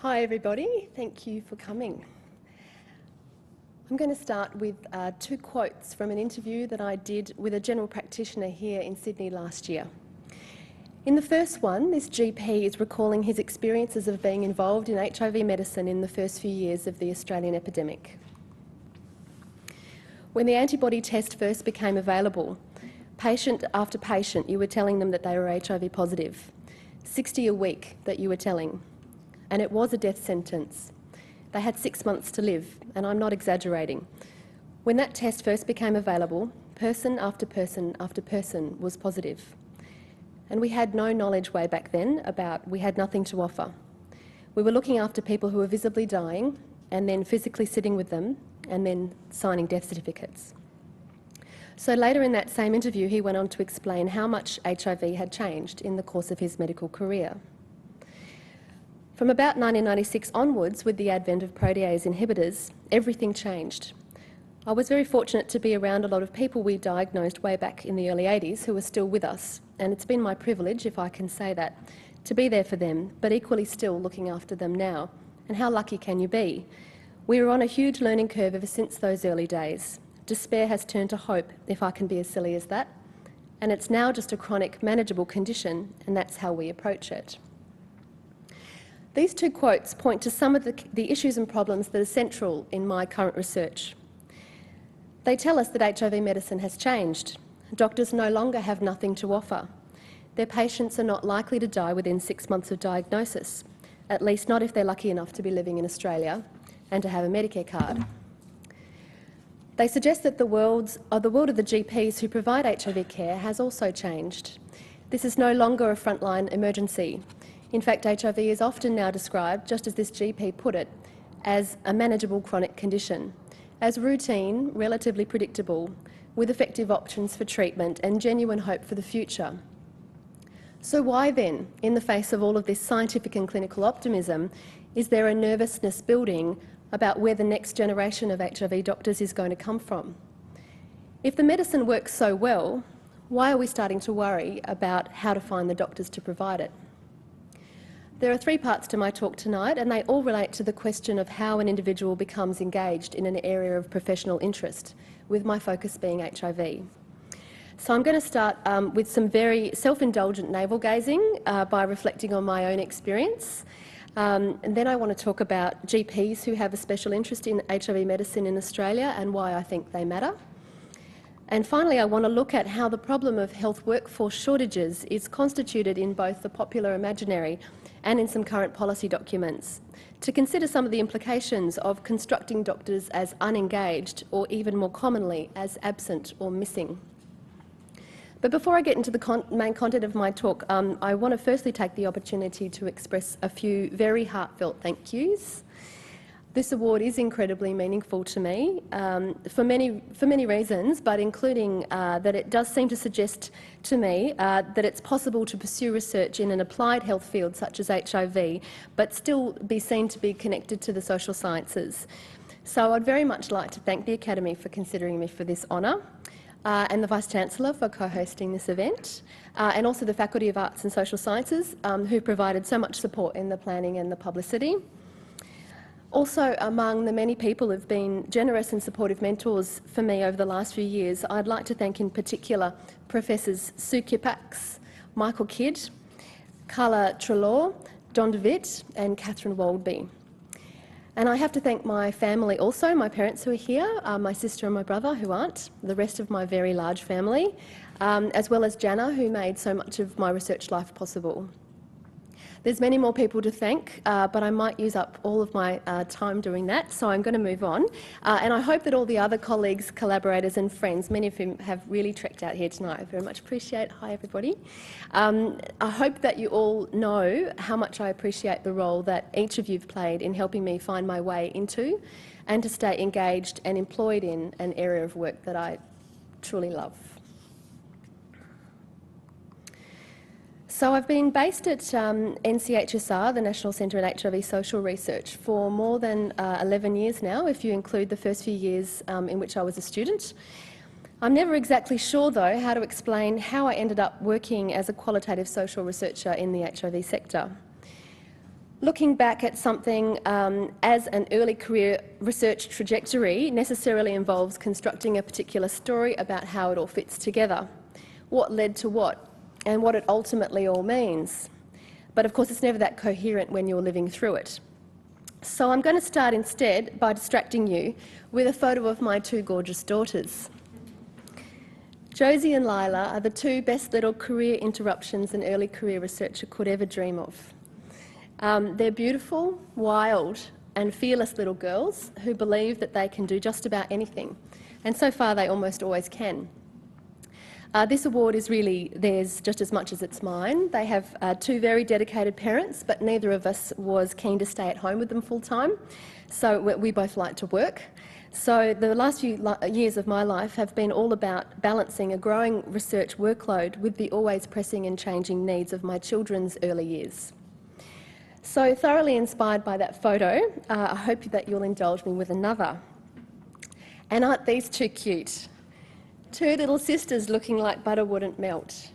Hi everybody, thank you for coming. I'm going to start with two quotes from an interview that I did with a general practitioner here in Sydney last year. In the first one, this GP is recalling his experiences of being involved in HIV medicine in the first few years of the Australian epidemic. When the antibody test first became available, patient after patient you were telling them that they were HIV positive. 60 a week that you were telling. And it was a death sentence. They had 6 months to live, and I'm not exaggerating. When that test first became available, person after person after person was positive. And we had no knowledge way back then we had nothing to offer. We were looking after people who were visibly dying, and then physically sitting with them, and then signing death certificates. So later in that same interview, he went on to explain how much HIV had changed in the course of his medical career. From about 1996 onwards, with the advent of protease inhibitors, everything changed. I was very fortunate to be around a lot of people we diagnosed way back in the early 80s who are still with us, and it's been my privilege, if I can say that, to be there for them, but equally still looking after them now. And how lucky can you be? We were on a huge learning curve ever since those early days. Despair has turned to hope, if I can be as silly as that, and it's now just a chronic, manageable condition, and that's how we approach it. These two quotes point to some of the issues and problems that are central in my current research. They tell us that HIV medicine has changed. Doctors no longer have nothing to offer. Their patients are not likely to die within 6 months of diagnosis, at least not if they're lucky enough to be living in Australia and to have a Medicare card. They suggest that the world of the GPs who provide HIV care has also changed. This is no longer a frontline emergency. In fact, HIV is often now described, just as this GP put it, as a manageable chronic condition, as routine, relatively predictable, with effective options for treatment and genuine hope for the future. So why then, in the face of all of this scientific and clinical optimism, is there a nervousness building about where the next generation of HIV doctors is going to come from? If the medicine works so well, why are we starting to worry about how to find the doctors to provide it? There are three parts to my talk tonight, and they all relate to the question of how an individual becomes engaged in an area of professional interest, with my focus being HIV. So I'm going to start with some very self-indulgent navel-gazing by reflecting on my own experience. And then I want to talk about GPs who have a special interest in HIV medicine in Australia and why I think they matter. And finally, I want to look at how the problem of health workforce shortages is constituted in both the popular imaginary and in some current policy documents, to consider some of the implications of constructing doctors as unengaged, or even more commonly, as absent or missing. But before I get into the main content of my talk, I want to firstly take the opportunity to express a few very heartfelt thank yous. This award is incredibly meaningful to me for many reasons, but including that it does seem to suggest to me that it's possible to pursue research in an applied health field such as HIV, but still be seen to be connected to the social sciences. So I'd very much like to thank the Academy for considering me for this honour, and the Vice-Chancellor for co-hosting this event, and also the Faculty of Arts and Social Sciences, who provided so much support in the planning and the publicity. Also, among the many people who've been generous and supportive mentors for me over the last few years, I'd like to thank in particular Professors Sue Kippax, Michael Kidd, Carla Trelaw, Don DeWitt and Catherine Waldby. And I have to thank my family also, my parents who are here, my sister and my brother who aren't, the rest of my very large family, as well as Jana, who made so much of my research life possible. There's many more people to thank, but I might use up all of my time doing that, so I'm going to move on. And I hope that all the other colleagues, collaborators and friends, many of whom have really trekked out here tonight, I very much appreciate. Hi everybody. I hope that you all know how much I appreciate the role that each of you have played in helping me find my way into and to stay engaged and employed in an area of work that I truly love. So I've been based at NCHSR, the National Centre in HIV Social Research, for more than 11 years now, if you include the first few years in which I was a student. I'm never exactly sure, though, how to explain how I ended up working as a qualitative social researcher in the HIV sector. Looking back at something as an early career research trajectory necessarily involves constructing a particular story about how it all fits together, what led to what, and what it ultimately all means. But of course it's never that coherent when you're living through it. So I'm going to start instead by distracting you with a photo of my two gorgeous daughters. Josie and Lila are the two best little career interruptions an early career researcher could ever dream of. They're beautiful, wild and fearless little girls who believe that they can do just about anything, and so far they almost always can. This award is really theirs just as much as it's mine. They have two very dedicated parents, but neither of us was keen to stay at home with them full time, so we both like to work. So the last few years of my life have been all about balancing a growing research workload with the always pressing and changing needs of my children's early years. So thoroughly inspired by that photo, I hope that you'll indulge me with another. And aren't these two cute? Two little sisters looking like butter wouldn't melt.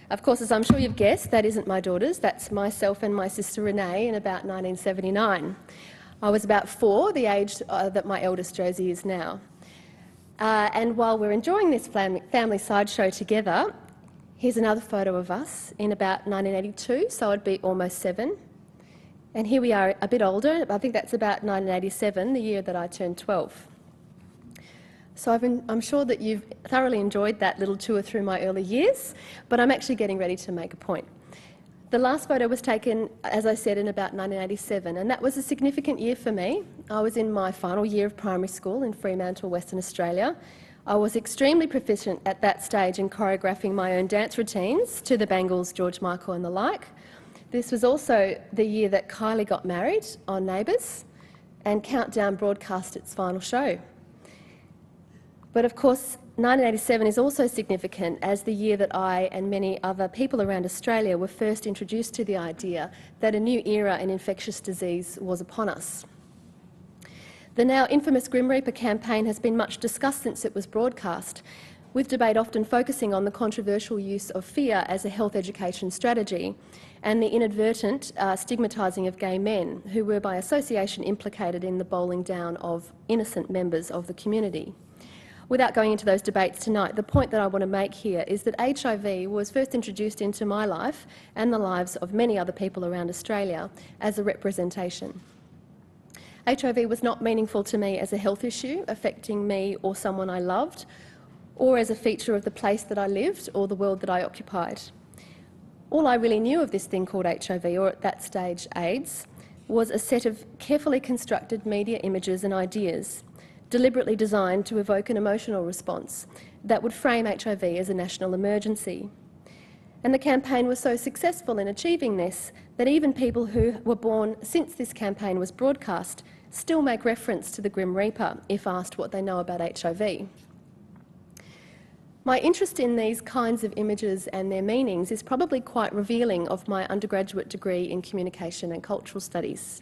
Of course, as I'm sure you've guessed, that isn't my daughters, that's myself and my sister Renee in about 1979. I was about 4, the age that my eldest Josie is now. And while we're enjoying this family sideshow together, here's another photo of us in about 1982, so I'd be almost 7. And here we are a bit older, I think that's about 1987, the year that I turned 12. So I'm sure that you've thoroughly enjoyed that little tour through my early years, but I'm actually getting ready to make a point. The last photo was taken, as I said, in about 1987, and that was a significant year for me. I was in my final year of primary school in Fremantle, Western Australia. I was extremely proficient at that stage in choreographing my own dance routines to the Bangles, George Michael and the like. This was also the year that Kylie got married on Neighbours and Countdown broadcast its final show. But of course, 1987 is also significant as the year that I and many other people around Australia were first introduced to the idea that a new era in infectious disease was upon us. The now infamous Grim Reaper campaign has been much discussed since it was broadcast, with debate often focusing on the controversial use of fear as a health education strategy and the inadvertent stigmatising of gay men who were by association implicated in the bowling down of innocent members of the community. Without going into those debates tonight, the point that I want to make here is that HIV was first introduced into my life and the lives of many other people around Australia as a representation. HIV was not meaningful to me as a health issue affecting me or someone I loved, or as a feature of the place that I lived or the world that I occupied. All I really knew of this thing called HIV, or at that stage AIDS, was a set of carefully constructed media images and ideas deliberately designed to evoke an emotional response that would frame HIV as a national emergency. And the campaign was so successful in achieving this that even people who were born since this campaign was broadcast still make reference to the Grim Reaper if asked what they know about HIV. My interest in these kinds of images and their meanings is probably quite revealing of my undergraduate degree in Communication and Cultural Studies,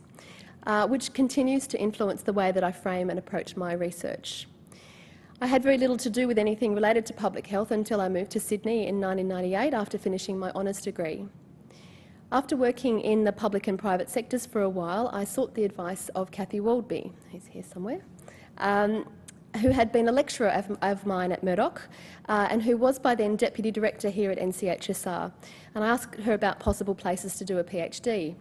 which continues to influence the way that I frame and approach my research. I had very little to do with anything related to public health until I moved to Sydney in 1998 after finishing my honours degree. After working in the public and private sectors for a while, I sought the advice of Cathy Waldby, who's here somewhere, who had been a lecturer of mine at Murdoch and who was by then Deputy Director here at NCHSR, and I asked her about possible places to do a PhD.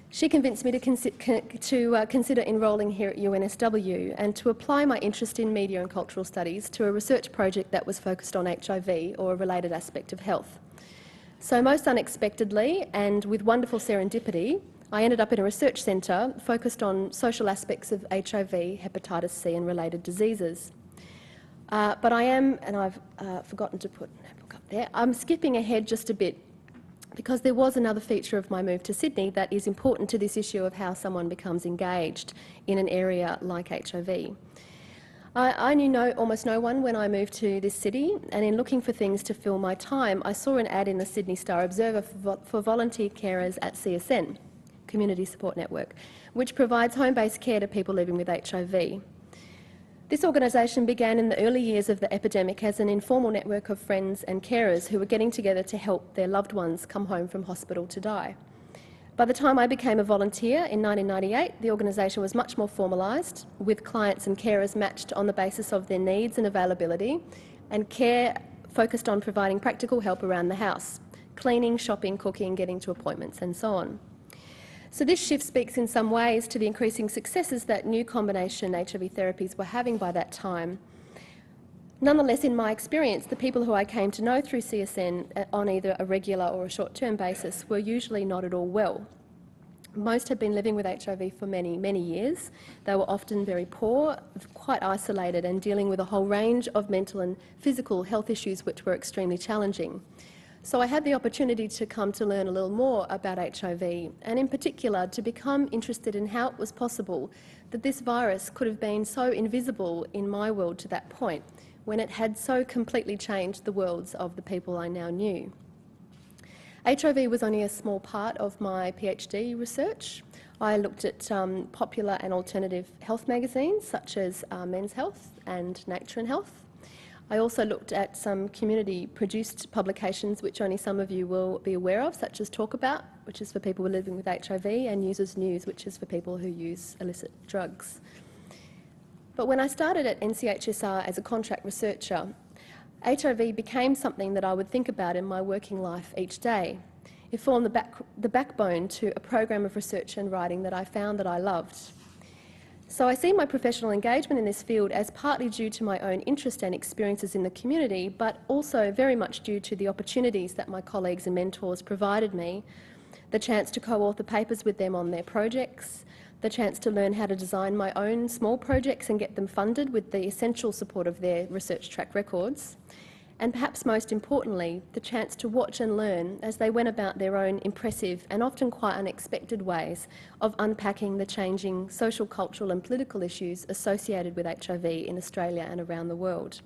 She convinced me to consider enrolling here at UNSW and to apply my interest in media and cultural studies to a research project that was focused on HIV or a related aspect of health. So most unexpectedly and with wonderful serendipity, I ended up in a research centre focused on social aspects of HIV, hepatitis C and related diseases. But I am, and I've forgotten to put that book up there, I'm skipping ahead just a bit because there was another feature of my move to Sydney that is important to this issue of how someone becomes engaged in an area like HIV. I knew almost no one when I moved to this city, and in looking for things to fill my time, I saw an ad in the Sydney Star Observer for volunteer carers at CSN, Community Support Network, which provides home-based care to people living with HIV. This organisation began in the early years of the epidemic as an informal network of friends and carers who were getting together to help their loved ones come home from hospital to die. By the time I became a volunteer in 1998, the organisation was much more formalised, with clients and carers matched on the basis of their needs and availability, and care focused on providing practical help around the house, cleaning, shopping, cooking, getting to appointments and so on. So this shift speaks in some ways to the increasing successes that new combination HIV therapies were having by that time. Nonetheless, in my experience, the people who I came to know through CSN on either a regular or a short-term basis were usually not at all well. Most had been living with HIV for many, many years. They were often very poor, quite isolated, and dealing with a whole range of mental and physical health issues which were extremely challenging. So I had the opportunity to come to learn a little more about HIV, and in particular to become interested in how it was possible that this virus could have been so invisible in my world to that point, when it had so completely changed the worlds of the people I now knew. HIV was only a small part of my PhD research. I looked at popular and alternative health magazines such as Men's Health and Nature and Health. I also looked at some community-produced publications which only some of you will be aware of, such as Talk About, which is for people who are living with HIV, and Users News, which is for people who use illicit drugs. But when I started at NCHSR as a contract researcher, HIV became something that I would think about in my working life each day. It formed the backbone to a program of research and writing that I found that I loved. So I see my professional engagement in this field as partly due to my own interest and experiences in the community, but also very much due to the opportunities that my colleagues and mentors provided me, the chance to co-author papers with them on their projects, the chance to learn how to design my own small projects and get them funded with the essential support of their research track records, and perhaps most importantly, the chance to watch and learn as they went about their own impressive and often quite unexpected ways of unpacking the changing social, cultural and political issues associated with HIV in Australia and around the world.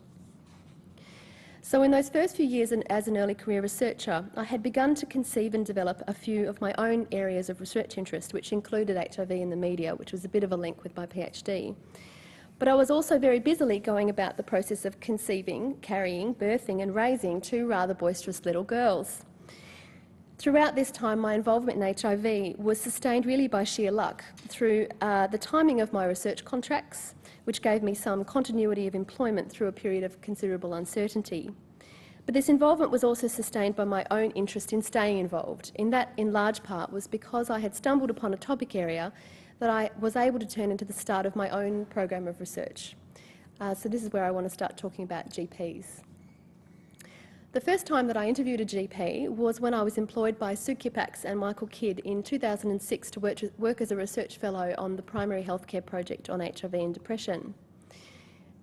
So in those first few years as an early career researcher, I had begun to conceive and develop a few of my own areas of research interest, which included HIV in the media, which was a bit of a link with my PhD. But I was also very busily going about the process of conceiving, carrying, birthing and raising two rather boisterous little girls. Throughout this time, my involvement in HIV was sustained really by sheer luck through the timing of my research contracts, which gave me some continuity of employment through a period of considerable uncertainty. But this involvement was also sustained by my own interest in staying involved. That, in large part, was because I had stumbled upon a topic area that I was able to turn into the start of my own program of research. So this is where I want to start talking about GPs. The first time that I interviewed a GP was when I was employed by Sue Kippax and Michael Kidd in 2006 to work as a research fellow on the Primary Healthcare Project on HIV and depression.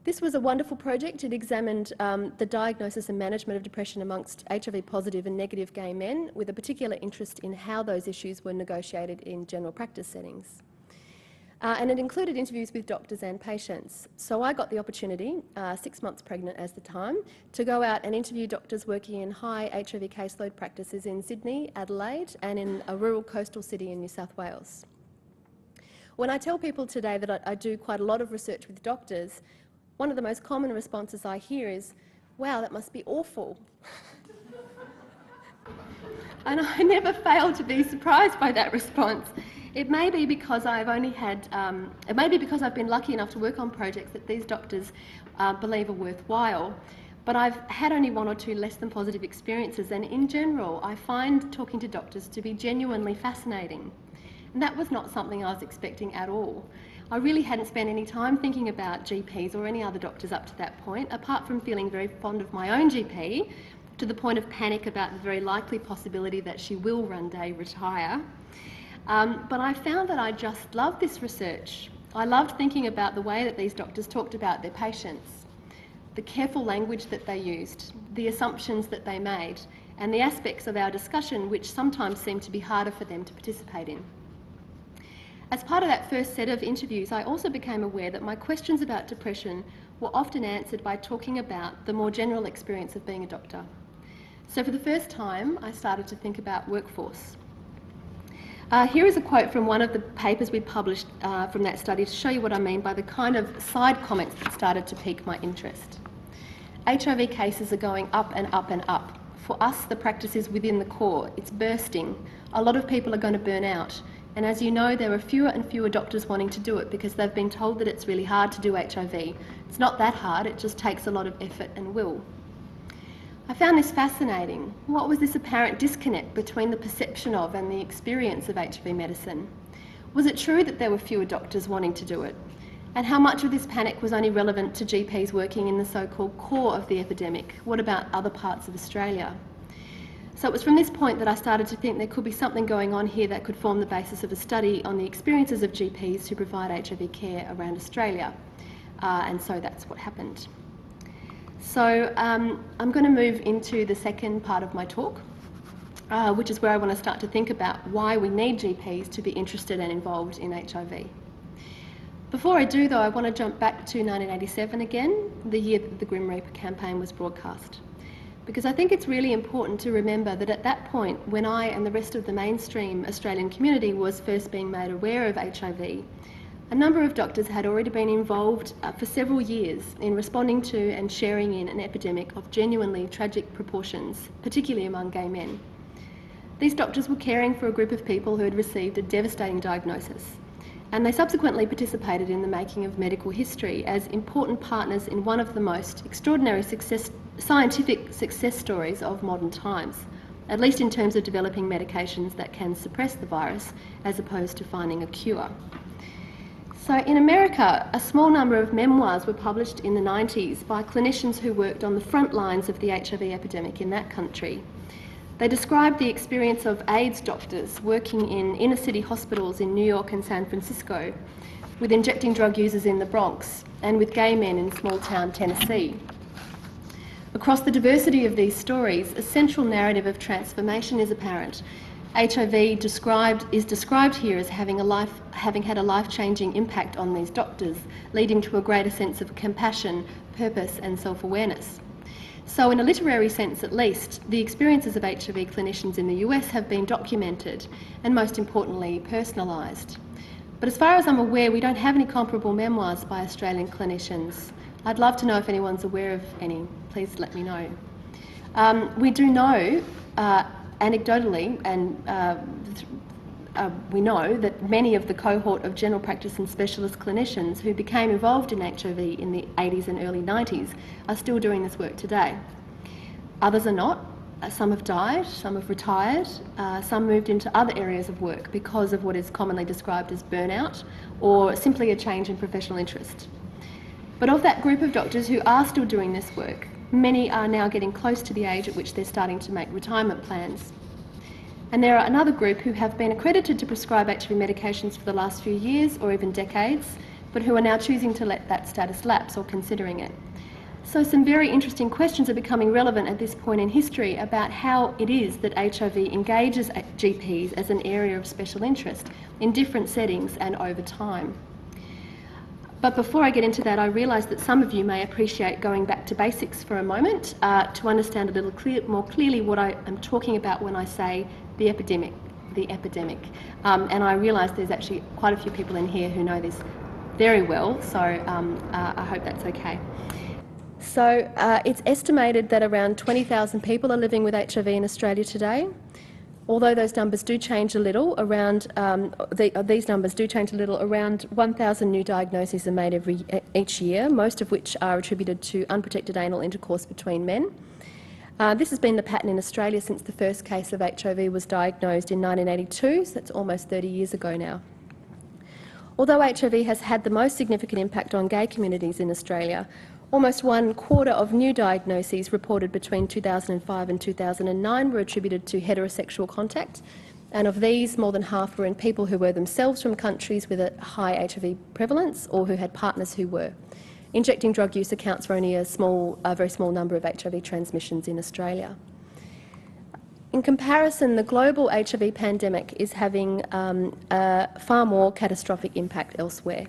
This was a wonderful project. It examined the diagnosis and management of depression amongst HIV positive and negative gay men, with a particular interest in how those issues were negotiated in general practice settings. And it included interviews with doctors and patients. So I got the opportunity, 6 months pregnant at the time, to go out and interview doctors working in high HIV caseload practices in Sydney, Adelaide and in a rural coastal city in New South Wales. When I tell people today that I do quite a lot of research with doctors, one of the most common responses I hear is, "Wow, that must be awful." And I never fail to be surprised by that response. It may be because I've only had, it may be because I've been lucky enough to work on projects that these doctors believe are worthwhile, but I've had only 1 or 2 less than positive experiences, and in general I find talking to doctors to be genuinely fascinating. And that was not something I was expecting at all. I really hadn't spent any time thinking about GPs or any other doctors up to that point, apart from feeling very fond of my own GP, to the point of panic about the very likely possibility that she will one day retire. But I found that I just loved this research. I loved thinking about the way that these doctors talked about their patients, the careful language that they used, the assumptions that they made, and the aspects of our discussion which sometimes seemed to be harder for them to participate in. As part of that first set of interviews, I also became aware that my questions about depression were often answered by talking about the more general experience of being a doctor. So for the first time, I started to think about workforce. Here is a quote from one of the papers we published from that study to show you what I mean by the kind of side comments that started to pique my interest. HIV cases are going up and up and up. For us, the practice is within the core. It's bursting. A lot of people are going to burn out. And as you know, there are fewer and fewer doctors wanting to do it because they've been told that it's really hard to do HIV. It's not that hard, it just takes a lot of effort and will. I found this fascinating. What was this apparent disconnect between the perception of and the experience of HIV medicine? Was it true that there were fewer doctors wanting to do it? And how much of this panic was only relevant to GPs working in the so-called core of the epidemic? What about other parts of Australia? So it was from this point that I started to think there could be something going on here that could form the basis of a study on the experiences of GPs who provide HIV care around Australia. And so that's what happened. So I'm going to move into the second part of my talk, which is where I want to start to think about why we need GPs to be interested and involved in HIV. Before I do, though, I want to jump back to 1987 again, the year that the Grim Reaper campaign was broadcast. Because I think it's really important to remember that at that point, when I and the rest of the mainstream Australian community was first being made aware of HIV, a number of doctors had already been involved for several years in responding to and sharing in an epidemic of genuinely tragic proportions, particularly among gay men. These doctors were caring for a group of people who had received a devastating diagnosis, and they subsequently participated in the making of medical history as important partners in one of the most extraordinary scientific success stories of modern times, at least in terms of developing medications that can suppress the virus as opposed to finding a cure. So in America, a small number of memoirs were published in the 90s by clinicians who worked on the front lines of the HIV epidemic in that country. They described the experience of AIDS doctors working in inner city hospitals in New York and San Francisco, with injecting drug users in the Bronx, and with gay men in small town Tennessee. Across the diversity of these stories, a central narrative of transformation is apparent. HIV is described here as having had a life-changing impact on these doctors, leading to a greater sense of compassion, purpose and self-awareness. So in a literary sense at least, the experiences of HIV clinicians in the US have been documented and, most importantly, personalised. But as far as I'm aware, we don't have any comparable memoirs by Australian clinicians. I'd love to know if anyone's aware of any. Please let me know. We do know, anecdotally, and we know that many of the cohort of general practice and specialist clinicians who became involved in HIV in the 80s and early 90s are still doing this work today. Others are not. Some have died, some have retired, some moved into other areas of work because of what is commonly described as burnout or simply a change in professional interest. But of that group of doctors who are still doing this work, many are now getting close to the age at which they're starting to make retirement plans. And there are another group who have been accredited to prescribe HIV medications for the last few years or even decades, but who are now choosing to let that status lapse or considering it. So some very interesting questions are becoming relevant at this point in history about how it is that HIV engages GPs as an area of special interest in different settings and over time. But before I get into that, I realise that some of you may appreciate going back to basics for a moment to understand a little more clearly what I am talking about when I say the epidemic. And I realise there's actually quite a few people in here who know this very well, so I hope that's okay. So it's estimated that around 20,000 people are living with HIV in Australia today. Although those numbers do change a little, around 1,000 new diagnoses are made each year, most of which are attributed to unprotected anal intercourse between men. This has been the pattern in Australia since the first case of HIV was diagnosed in 1982, so that's almost 30 years ago now. Although HIV has had the most significant impact on gay communities in Australia, almost 1/4 of new diagnoses reported between 2005 and 2009 were attributed to heterosexual contact, and of these, more than half were in people who were themselves from countries with a high HIV prevalence or who had partners who were. Injecting drug use accounts for only a very small number of HIV transmissions in Australia. In comparison, the global HIV pandemic is having a far more catastrophic impact elsewhere.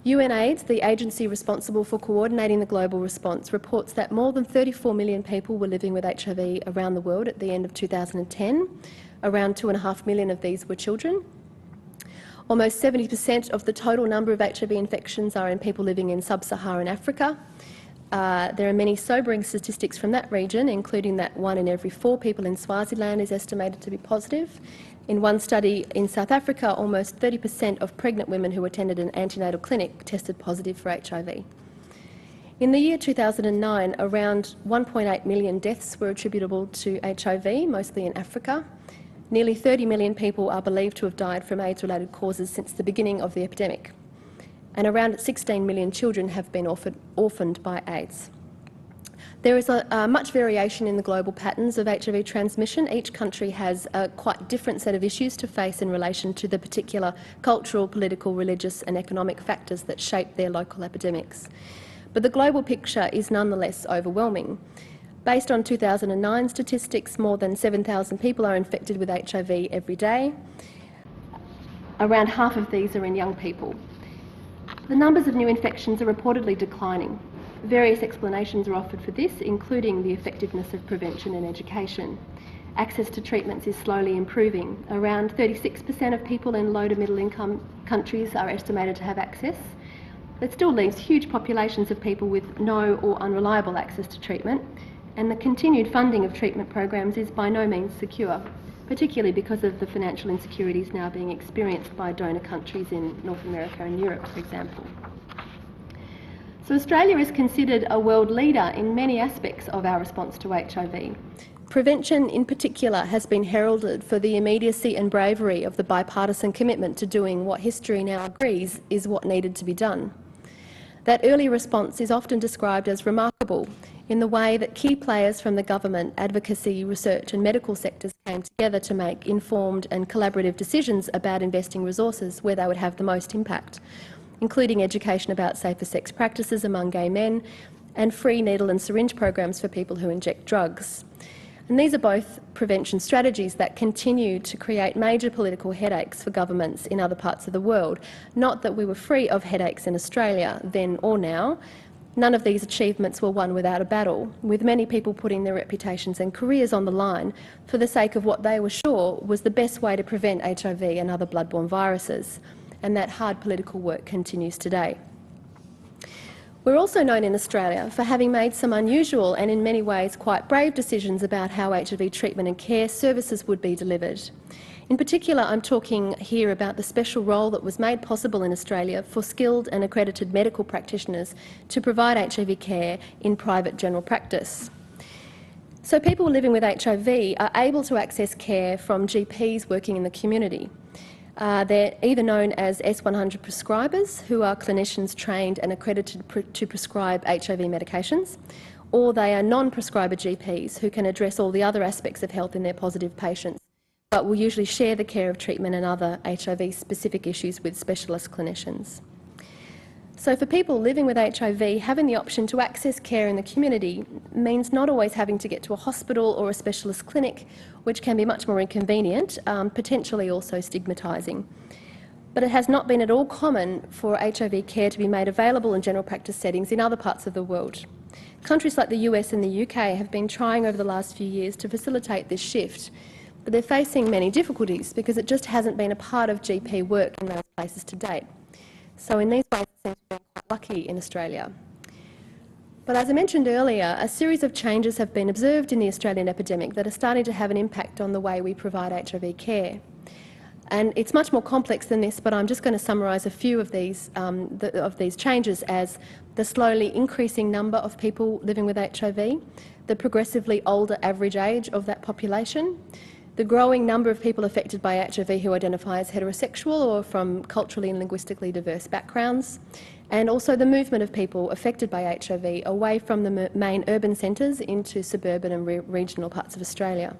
UNAIDS, the agency responsible for coordinating the global response, reports that more than 34 million people were living with HIV around the world at the end of 2010. Around 2.5 million of these were children. Almost 70% of the total number of HIV infections are in people living in sub-Saharan Africa. There are many sobering statistics from that region, including that 1 in every 4 people in Swaziland is estimated to be positive. In one study in South Africa, almost 30% of pregnant women who attended an antenatal clinic tested positive for HIV. In the year 2009, around 1.8 million deaths were attributable to HIV, mostly in Africa. Nearly 30 million people are believed to have died from AIDS-related causes since the beginning of the epidemic, and around 16 million children have been orphaned by AIDS. There is much variation in the global patterns of HIV transmission. Each country has a quite different set of issues to face in relation to the particular cultural, political, religious and economic factors that shape their local epidemics. But the global picture is nonetheless overwhelming. Based on 2009 statistics, more than 7,000 people are infected with HIV every day. Around half of these are in young people. The numbers of new infections are reportedly declining. Various explanations are offered for this, including the effectiveness of prevention and education. Access to treatments is slowly improving. Around 36% of people in low to middle income countries are estimated to have access. That still leaves huge populations of people with no or unreliable access to treatment, and the continued funding of treatment programs is by no means secure, particularly because of the financial insecurities now being experienced by donor countries in North America and Europe, for example. So Australia is considered a world leader in many aspects of our response to HIV. Prevention in particular has been heralded for the immediacy and bravery of the bipartisan commitment to doing what history now agrees is what needed to be done. That early response is often described as remarkable in the way that key players from the government, advocacy, research and medical sectors came together to make informed and collaborative decisions about investing resources where they would have the most impact, including education about safer sex practices among gay men and free needle and syringe programs for people who inject drugs. And these are both prevention strategies that continue to create major political headaches for governments in other parts of the world. Not that we were free of headaches in Australia then or now. None of these achievements were won without a battle, with many people putting their reputations and careers on the line for the sake of what they were sure was the best way to prevent HIV and other bloodborne viruses. And that hard political work continues today. We're also known in Australia for having made some unusual and in many ways quite brave decisions about how HIV treatment and care services would be delivered. In particular, I'm talking here about the special role that was made possible in Australia for skilled and accredited medical practitioners to provide HIV care in private general practice. So people living with HIV are able to access care from GPs working in the community. They're either known as S100 prescribers, who are clinicians trained and accredited to prescribe HIV medications, or they are non-prescriber GPs who can address all the other aspects of health in their positive patients, but will usually share the care of treatment and other HIV-specific issues with specialist clinicians. So for people living with HIV, having the option to access care in the community means not always having to get to a hospital or a specialist clinic, which can be much more inconvenient, potentially also stigmatising. But it has not been at all common for HIV care to be made available in general practice settings in other parts of the world. Countries like the US and the UK have been trying over the last few years to facilitate this shift, but they're facing many difficulties because it just hasn't been a part of GP work in those places to date. So in these ways, it seems to be quite lucky in Australia. But as I mentioned earlier, a series of changes have been observed in the Australian epidemic that are starting to have an impact on the way we provide HIV care. And it's much more complex than this, but I'm just going to summarise a few of these changes as the slowly increasing number of people living with HIV, the progressively older average age of that population, the growing number of people affected by HIV who identify as heterosexual or from culturally and linguistically diverse backgrounds, and also the movement of people affected by HIV away from the main urban centres into suburban and regional parts of Australia.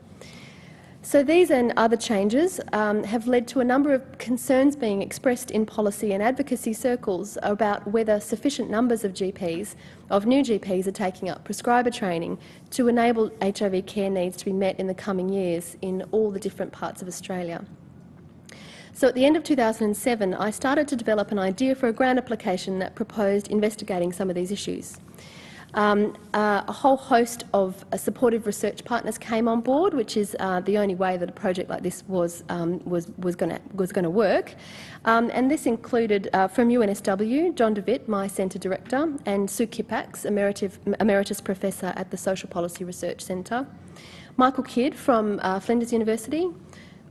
So these and other changes have led to a number of concerns being expressed in policy and advocacy circles about whether sufficient numbers of GPs, of new GPs, are taking up prescriber training to enable HIV care needs to be met in the coming years in all the different parts of Australia. So at the end of 2007, I started to develop an idea for a grant application that proposed investigating some of these issues. A whole host of supportive research partners came on board, which is the only way that a project like this was going to work. And this included from UNSW, John DeWitt, my Centre Director, and Sue Kippax, Emeritus Professor at the Social Policy Research Centre, Michael Kidd from Flinders University,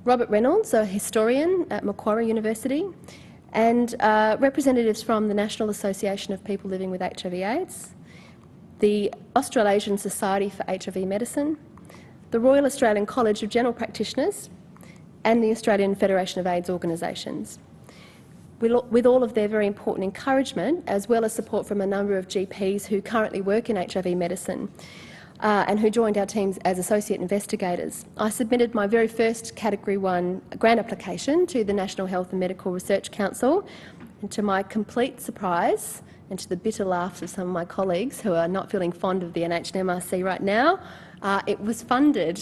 Robert Reynolds, a historian at Macquarie University, and representatives from the National Association of People Living with HIV/AIDS, the Australasian Society for HIV Medicine, the Royal Australian College of General Practitioners, and the Australian Federation of AIDS Organisations. With all of their very important encouragement, as well as support from a number of GPs who currently work in HIV medicine and who joined our teams as associate investigators, I submitted my very first Category 1 grant application to the National Health and Medical Research Council, and to my complete surprise, and to the bitter laughs of some of my colleagues who are not feeling fond of the NHMRC right now, it was funded.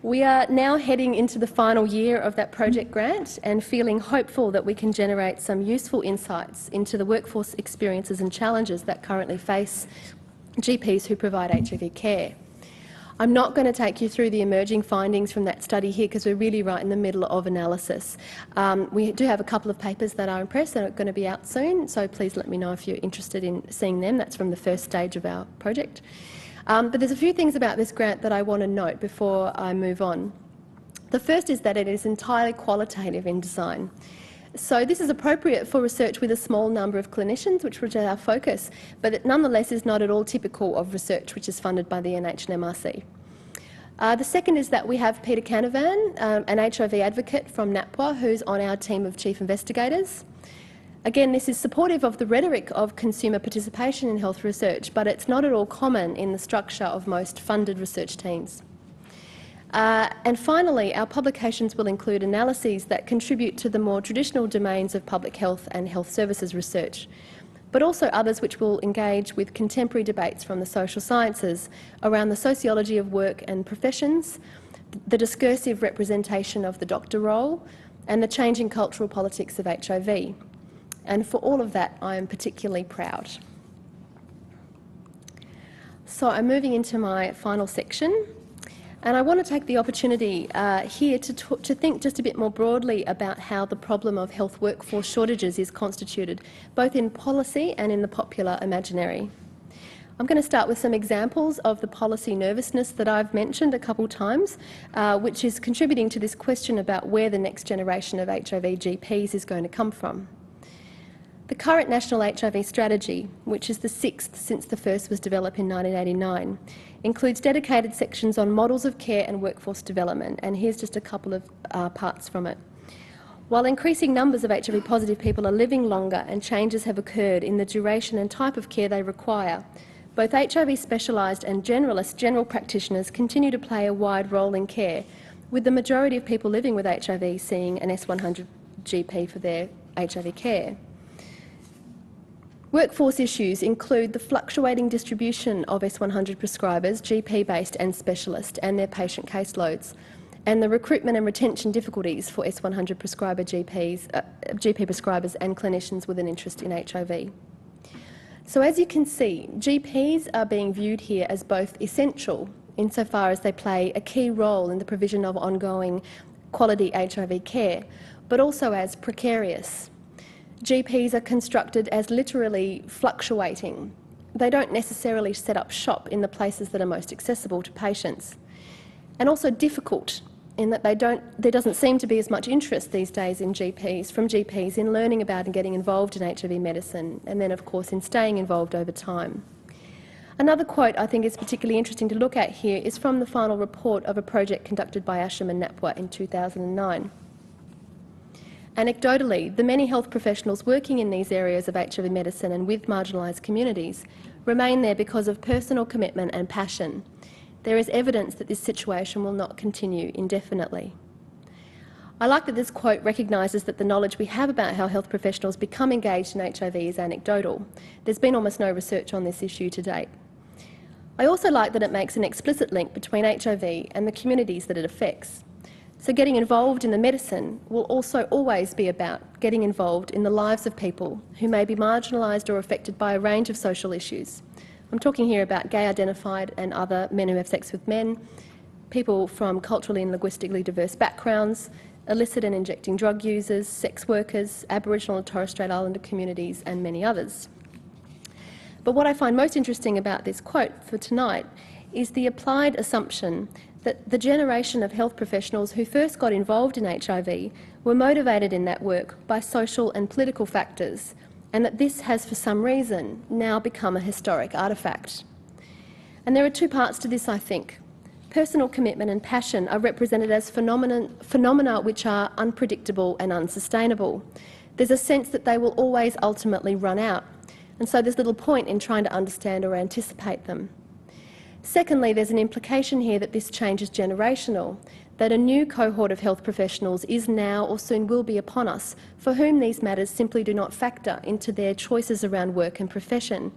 We are now heading into the final year of that project grant and feeling hopeful that we can generate some useful insights into the workforce experiences and challenges that currently face GPs who provide HIV care. I'm not going to take you through the emerging findings from that study here because we're really right in the middle of analysis. We do have a couple of papers that are in press that are going to be out soon, so please let me know if you're interested in seeing them. That's from the first stage of our project. But there's a few things about this grant that I want to note before I move on. The first is that it is entirely qualitative in design. So this is appropriate for research with a small number of clinicians, which was our focus, but it nonetheless is not at all typical of research which is funded by the NHMRC. The second is that we have Peter Canavan, an HIV advocate from NAPWA, who's on our team of chief investigators. Again, this is supportive of the rhetoric of consumer participation in health research, but it's not at all common in the structure of most funded research teams. And finally, our publications will include analyses that contribute to the more traditional domains of public health and health services research, but also others which will engage with contemporary debates from the social sciences around the sociology of work and professions, the discursive representation of the doctor role, and the changing cultural politics of HIV. And for all of that, I am particularly proud. So I'm moving into my final section. And I want to take the opportunity here to think just a bit more broadly about how the problem of health workforce shortages is constituted, both in policy and in the popular imaginary. I'm going to start with some examples of the policy nervousness that I've mentioned a couple times, which is contributing to this question about where the next generation of HIV GPs is going to come from. The current National HIV Strategy, which is the 6th since the first was developed in 1989, includes dedicated sections on models of care and workforce development, and here's just a couple of parts from it. While increasing numbers of HIV-positive people are living longer and changes have occurred in the duration and type of care they require, both HIV specialised and generalist general practitioners continue to play a wide role in care, with the majority of people living with HIV seeing an S100 GP for their HIV care. Workforce issues include the fluctuating distribution of S100 prescribers, GP-based and specialist, and their patient caseloads, and the recruitment and retention difficulties for S100 prescriber GP prescribers and clinicians with an interest in HIV. So as you can see, GPs are being viewed here as both essential insofar as they play a key role in the provision of ongoing quality HIV care, but also as precarious. GPs are constructed as literally fluctuating. They don't necessarily set up shop in the places that are most accessible to patients. And also difficult in that there doesn't seem to be as much interest these days from GPs in learning about and getting involved in HIV medicine, and then of course in staying involved over time. Another quote I think is particularly interesting to look at here is from the final report of a project conducted by Asham and NAPWA in 2009. Anecdotally, the many health professionals working in these areas of HIV medicine and with marginalised communities remain there because of personal commitment and passion. There is evidence that this situation will not continue indefinitely. I like that this quote recognises that the knowledge we have about how health professionals become engaged in HIV is anecdotal. There's been almost no research on this issue to date. I also like that it makes an explicit link between HIV and the communities that it affects. So getting involved in the medicine will also always be about getting involved in the lives of people who may be marginalised or affected by a range of social issues. I'm talking here about gay identified and other men who have sex with men, people from culturally and linguistically diverse backgrounds, illicit and injecting drug users, sex workers, Aboriginal and Torres Strait Islander communities and many others. But what I find most interesting about this quote for tonight is the applied assumption that the generation of health professionals who first got involved in HIV were motivated in that work by social and political factors, and that this has for some reason now become a historic artefact. And there are two parts to this, I think. Personal commitment and passion are represented as phenomena which are unpredictable and unsustainable. There's a sense that they will always ultimately run out, and so there's little point in trying to understand or anticipate them. Secondly, there's an implication here that this change is generational, that a new cohort of health professionals is now or soon will be upon us, for whom these matters simply do not factor into their choices around work and profession,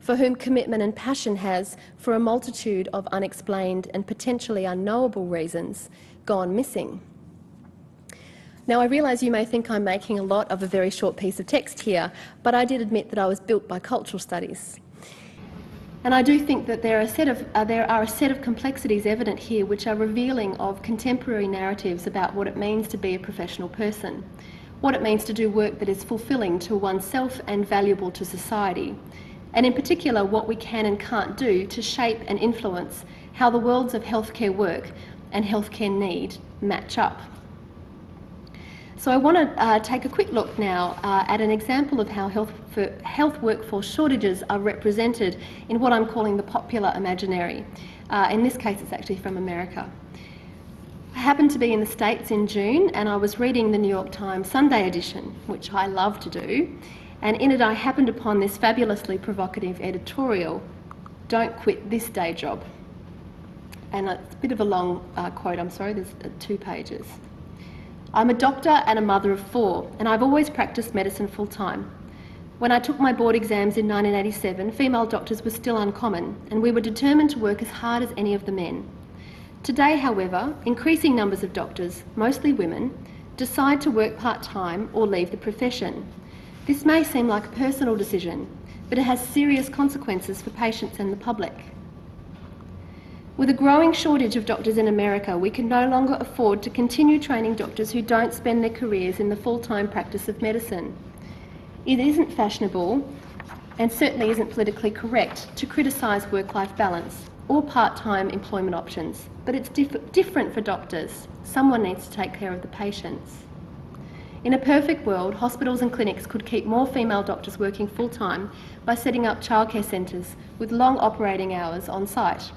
for whom commitment and passion has, for a multitude of unexplained and potentially unknowable reasons, gone missing. Now, I realise you may think I'm making a lot of a very short piece of text here, but I did admit that I was built by cultural studies. And I do think that there are a set of complexities evident here which are revealing of contemporary narratives about what it means to be a professional person, what it means to do work that is fulfilling to oneself and valuable to society, and in particular what we can and can't do to shape and influence how the worlds of healthcare work and healthcare need match up. So I want to take a quick look now at an example of how health workforce shortages are represented in what I'm calling the popular imaginary. In this case, it's actually from America. I happened to be in the States in June, and I was reading the New York Times Sunday edition, which I love to do, and in it I happened upon this fabulously provocative editorial, "Don't quit this day job." And it's a bit of a long quote, I'm sorry, there's 2 pages. "I'm a doctor and a mother of 4, and I've always practiced medicine full-time. When I took my board exams in 1987, female doctors were still uncommon, and we were determined to work as hard as any of the men. Today, however, increasing numbers of doctors, mostly women, decide to work part-time or leave the profession. This may seem like a personal decision, but it has serious consequences for patients and the public. With a growing shortage of doctors in America, we can no longer afford to continue training doctors who don't spend their careers in the full-time practice of medicine. It isn't fashionable, and certainly isn't politically correct, to criticise work-life balance or part-time employment options, but it's different for doctors. Someone needs to take care of the patients. In a perfect world, hospitals and clinics could keep more female doctors working full-time by setting up childcare centres with long operating hours on site.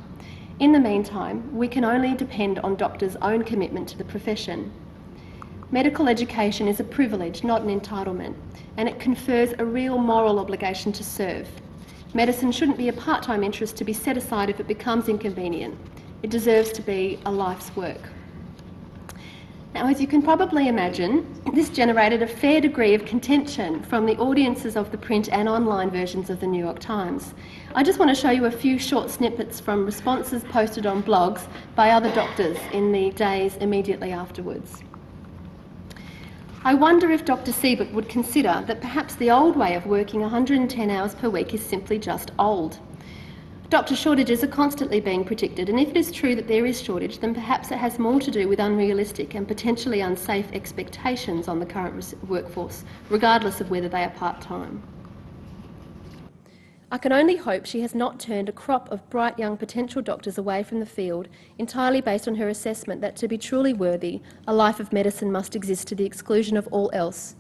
In the meantime, we can only depend on doctors' own commitment to the profession. Medical education is a privilege, not an entitlement, and it confers a real moral obligation to serve. Medicine shouldn't be a part-time interest to be set aside if it becomes inconvenient. It deserves to be a life's work." Now, as you can probably imagine, this generated a fair degree of contention from the audiences of the print and online versions of the New York Times. I just want to show you a few short snippets from responses posted on blogs by other doctors in the days immediately afterwards. "I wonder if Dr Siebert would consider that perhaps the old way of working 110 hours per week is simply just old. Doctor shortages are constantly being predicted, and if it is true that there is shortage, then perhaps it has more to do with unrealistic and potentially unsafe expectations on the current workforce, regardless of whether they are part-time. I can only hope she has not turned a crop of bright young potential doctors away from the field entirely based on her assessment that to be truly worthy, a life of medicine must exist to the exclusion of all else.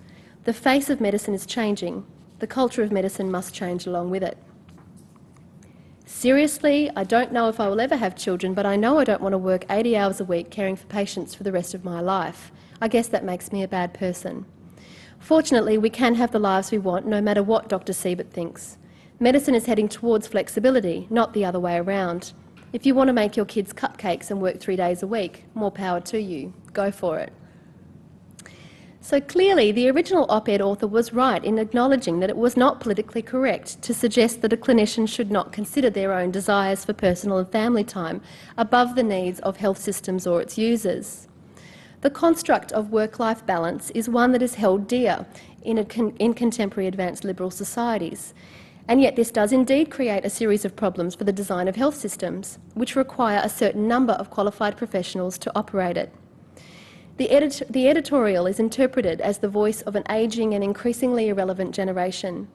The face of medicine is changing. The culture of medicine must change along with it. Seriously, I don't know if I will ever have children, but I know I don't want to work 80 hours a week caring for patients for the rest of my life. I guess that makes me a bad person. Fortunately, we can have the lives we want, no matter what Dr Siebert thinks. Medicine is heading towards flexibility, not the other way around. If you want to make your kids cupcakes and work 3 days a week, more power to you. Go for it." So clearly, the original op-ed author was right in acknowledging that it was not politically correct to suggest that a clinician should not consider their own desires for personal and family time above the needs of health systems or its users. The construct of work-life balance is one that is held dear in contemporary advanced liberal societies. And yet this does indeed create a series of problems for the design of health systems, which require a certain number of qualified professionals to operate it. The editorial is interpreted as the voice of an ageing and increasingly irrelevant generation.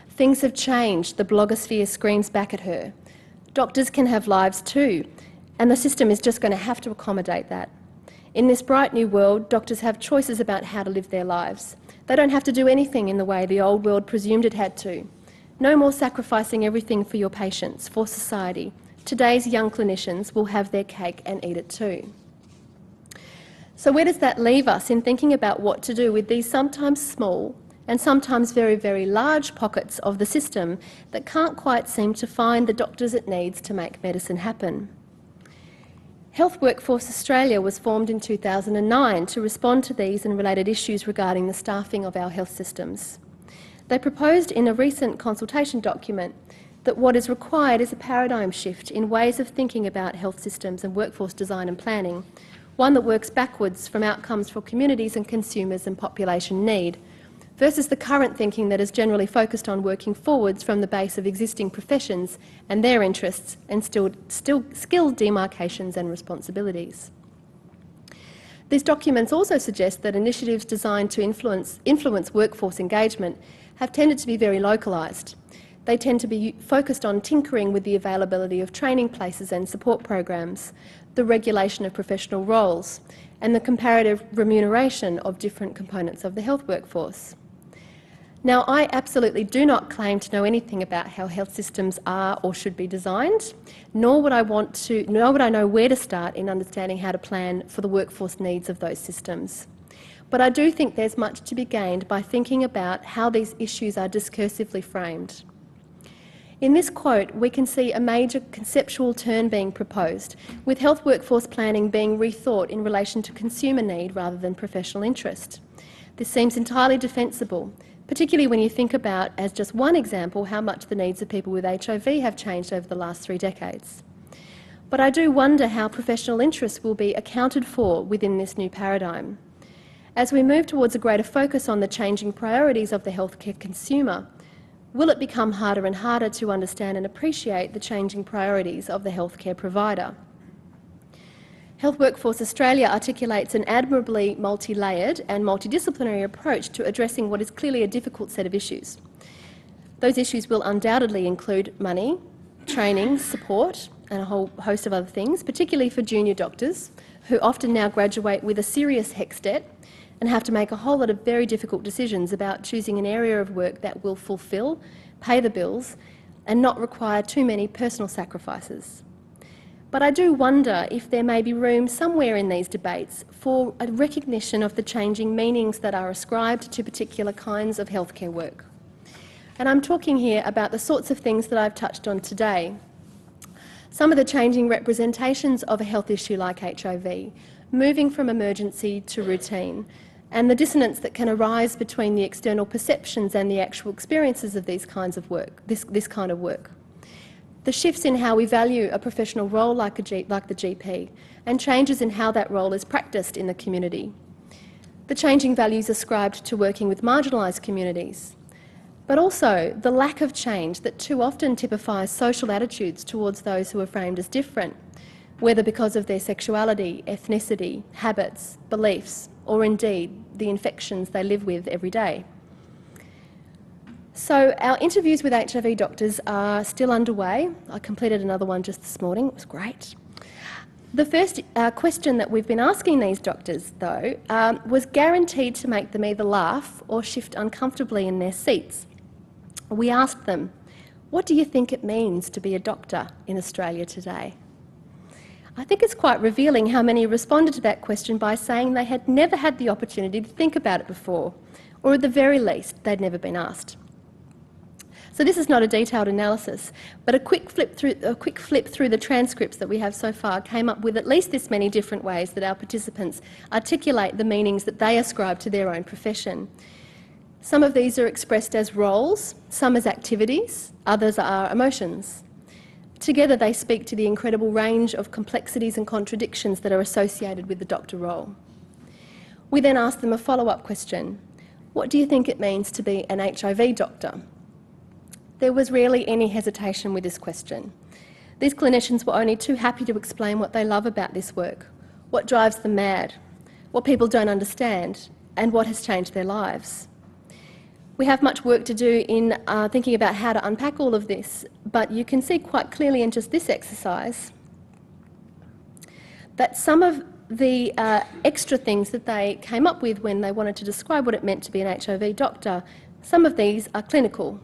Things have changed, the blogosphere screams back at her. Doctors can have lives too, and the system is just going to have to accommodate that. In this bright new world, doctors have choices about how to live their lives. They don't have to do anything in the way the old world presumed it had to. No more sacrificing everything for your patients, for society. Today's young clinicians will have their cake and eat it too. So where does that leave us in thinking about what to do with these sometimes small and sometimes very, very large pockets of the system that can't quite seem to find the doctors it needs to make medicine happen? Health Workforce Australia was formed in 2009 to respond to these and related issues regarding the staffing of our health systems. They proposed in a recent consultation document that what is required is a paradigm shift in ways of thinking about health systems and workforce design and planning, one that works backwards from outcomes for communities and consumers and population need, versus the current thinking that is generally focused on working forwards from the base of existing professions and their interests and still skill demarcations and responsibilities. These documents also suggest that initiatives designed to influence workforce engagement have tended to be very localised. They tend to be focused on tinkering with the availability of training places and support programs, the regulation of professional roles, and the comparative remuneration of different components of the health workforce. Now, I absolutely do not claim to know anything about how health systems are or should be designed, nor would I know where to start in understanding how to plan for the workforce needs of those systems. But I do think there's much to be gained by thinking about how these issues are discursively framed. In this quote, we can see a major conceptual turn being proposed, with health workforce planning being rethought in relation to consumer need rather than professional interest. This seems entirely defensible, particularly when you think about, as just one example, how much the needs of people with HIV have changed over the last 3 decades. But I do wonder how professional interests will be accounted for within this new paradigm. As we move towards a greater focus on the changing priorities of the healthcare consumer, will it become harder and harder to understand and appreciate the changing priorities of the healthcare provider? Health Workforce Australia articulates an admirably multi-layered and multidisciplinary approach to addressing what is clearly a difficult set of issues. Those issues will undoubtedly include money, training, support, and a whole host of other things, particularly for junior doctors, who often now graduate with a serious HECS debt and have to make a whole lot of very difficult decisions about choosing an area of work that will fulfil, pay the bills, and not require too many personal sacrifices. But I do wonder if there may be room somewhere in these debates for a recognition of the changing meanings that are ascribed to particular kinds of healthcare work. And I'm talking here about the sorts of things that I've touched on today. Some of the changing representations of a health issue like HIV, moving from emergency to routine, and the dissonance that can arise between the external perceptions and the actual experiences of these kinds of work, this kind of work. The shifts in how we value a professional role like the GP, and changes in how that role is practiced in the community. The changing values ascribed to working with marginalised communities, but also the lack of change that too often typifies social attitudes towards those who are framed as different, whether because of their sexuality, ethnicity, habits, beliefs, or indeed the infections they live with every day. So our interviews with HIV doctors are still underway. I completed another one just this morning. It was great. The first question that we've been asking these doctors, though, was guaranteed to make them either laugh or shift uncomfortably in their seats. We asked them, what do you think it means to be a doctor in Australia today? I think it's quite revealing how many responded to that question by saying they had never had the opportunity to think about it before, or at the very least, they'd never been asked. So this is not a detailed analysis, but a quick flip through the transcripts that we have so far came up with at least this many different ways that our participants articulate the meanings that they ascribe to their own profession. Some of these are expressed as roles, some as activities, others are emotions. Together they speak to the incredible range of complexities and contradictions that are associated with the doctor role. We then asked them a follow-up question. What do you think it means to be an HIV doctor? There was rarely any hesitation with this question. These clinicians were only too happy to explain what they love about this work, what drives them mad, what people don't understand, and what has changed their lives. We have much work to do in thinking about how to unpack all of this, but you can see quite clearly in just this exercise that some of the extra things that they came up with when they wanted to describe what it meant to be an HIV doctor, some of these are clinical.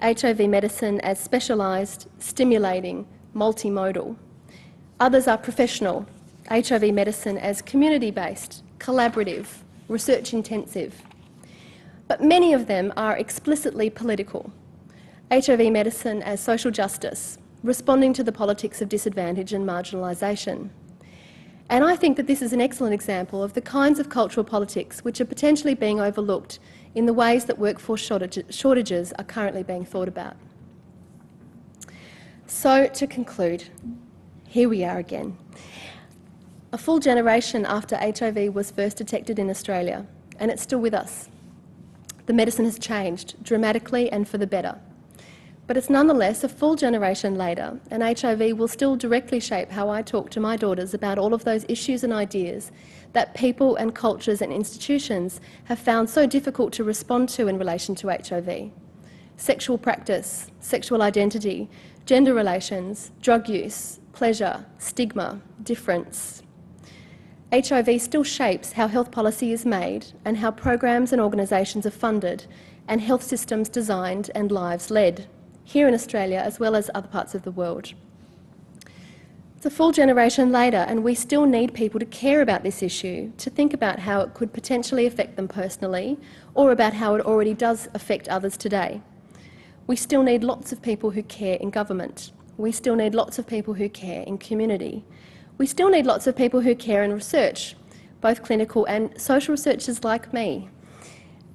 HIV medicine as specialised, stimulating, multimodal. Others are professional. HIV medicine as community-based, collaborative, research-intensive. But many of them are explicitly political. HIV medicine as social justice, responding to the politics of disadvantage and marginalisation. And I think that this is an excellent example of the kinds of cultural politics which are potentially being overlooked in the ways that workforce shortages are currently being thought about. So, to conclude, here we are again. A full generation after HIV was first detected in Australia, and it's still with us. The medicine has changed dramatically and for the better. But it's nonetheless a full generation later, and HIV will still directly shape how I talk to my daughters about all of those issues and ideas that people and cultures and institutions have found so difficult to respond to in relation to HIV. Sexual practice, sexual identity, gender relations, drug use, pleasure, stigma, difference. HIV still shapes how health policy is made and how programs and organisations are funded and health systems designed and lives led, here in Australia as well as other parts of the world. It's a full generation later and we still need people to care about this issue, to think about how it could potentially affect them personally or about how it already does affect others today. We still need lots of people who care in government. We still need lots of people who care in community. We still need lots of people who care in research, both clinical and social researchers like me.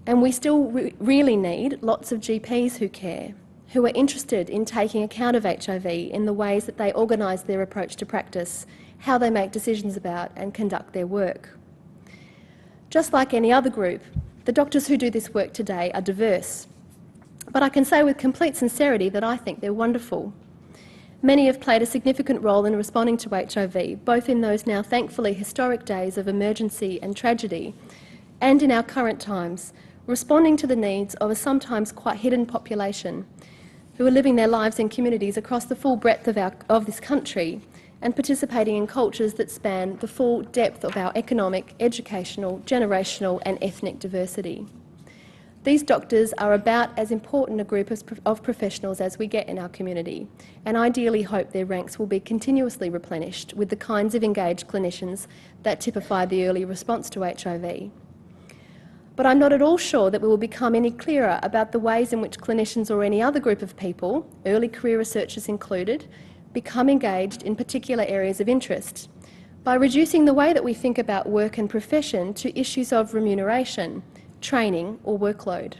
And we still really need lots of GPs who care, who are interested in taking account of HIV in the ways that they organise their approach to practice, how they make decisions about and conduct their work. Just like any other group, the doctors who do this work today are diverse. But I can say with complete sincerity that I think they're wonderful. Many have played a significant role in responding to HIV, both in those now thankfully historic days of emergency and tragedy, and in our current times, responding to the needs of a sometimes quite hidden population who are living their lives in communities across the full breadth of this country and participating in cultures that span the full depth of our economic, educational, generational and ethnic diversity. These doctors are about as important a group of professionals as we get in our community, and ideally hope their ranks will be continuously replenished with the kinds of engaged clinicians that typify the early response to HIV. But I'm not at all sure that we will become any clearer about the ways in which clinicians or any other group of people, early career researchers included, become engaged in particular areas of interest by reducing the way that we think about work and profession to issues of remuneration, training or workload.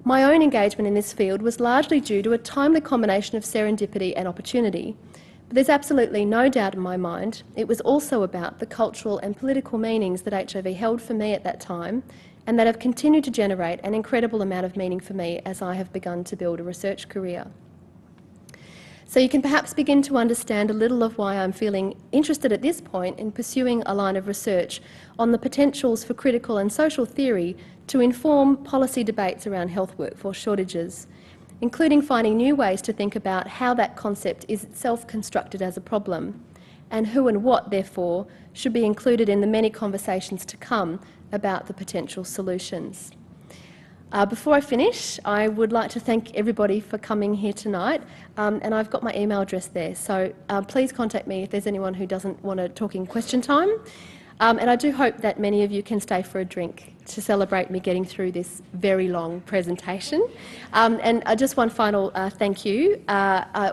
My own engagement in this field was largely due to a timely combination of serendipity and opportunity, but there's absolutely no doubt in my mind it was also about the cultural and political meanings that HIV held for me at that time and that have continued to generate an incredible amount of meaning for me as I have begun to build a research career. So you can perhaps begin to understand a little of why I'm feeling interested at this point in pursuing a line of research on the potentials for critical and social theory to inform policy debates around health workforce shortages, including finding new ways to think about how that concept is itself constructed as a problem, and who and what, therefore, should be included in the many conversations to come about the potential solutions. Before I finish, I would like to thank everybody for coming here tonight, and I've got my email address there, so please contact me if there's anyone who doesn't want to talk in question time. And I do hope that many of you can stay for a drink to celebrate me getting through this very long presentation. And just one final thank you,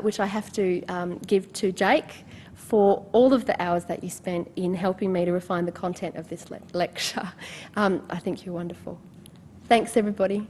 which I have to give to Jake for all of the hours that you spent in helping me to refine the content of this lecture. I think you're wonderful. Thanks, everybody.